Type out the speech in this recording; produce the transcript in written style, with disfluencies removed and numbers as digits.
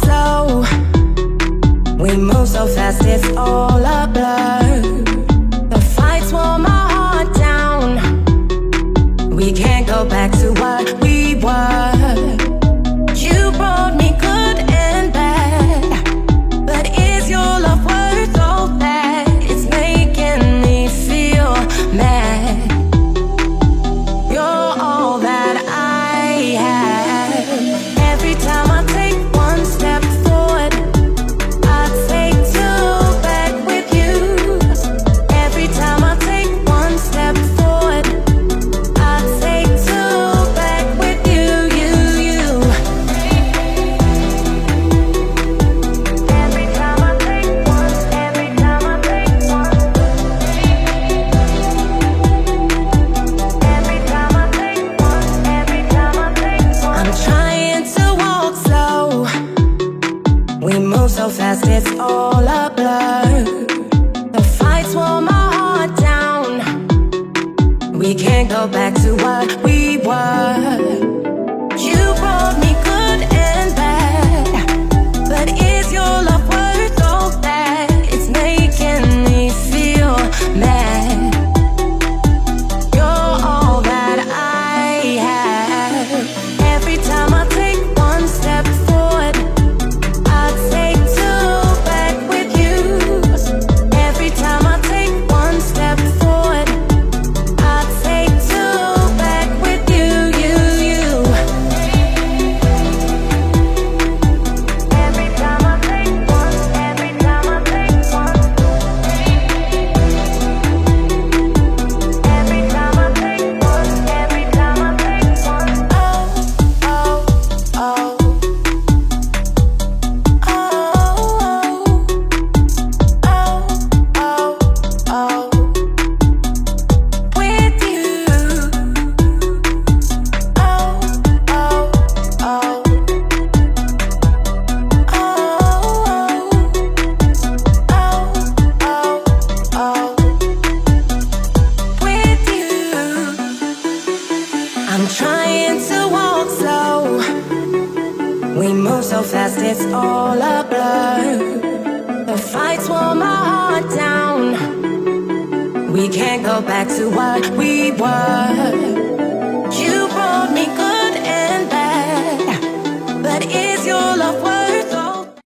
slow. We move so fast, it's all a blur. The fights wore my heart down. We can't go back to what we were. You brought me good and bad, but is your love worth all that? It's making me feel mad. You're all that I have. Every time I take one step forward, I take two back with you. Every time I take one step forward, I take two back with you, you. Every time I take one, every time I take one. Every time I take one, every time I take one. I'm trying to walk slow. We move so fast, it's all a blur. The fights wore my heart down. We can't go back to what we were. You brought me good and bad, but is your love worth all that? It's making me feel mad. You're all that I have. Every time I take one step forward, I take two back with you. Every time I take one step forward, I take two back with you, you. Every time I take one, every time I take one. Every time I take one, every time I take one. Oh, oh, oh. With you. With you. I'm trying to walk slow. We move so fast, it's all a blur. The fights wore my heart down. We can't go back to what we were.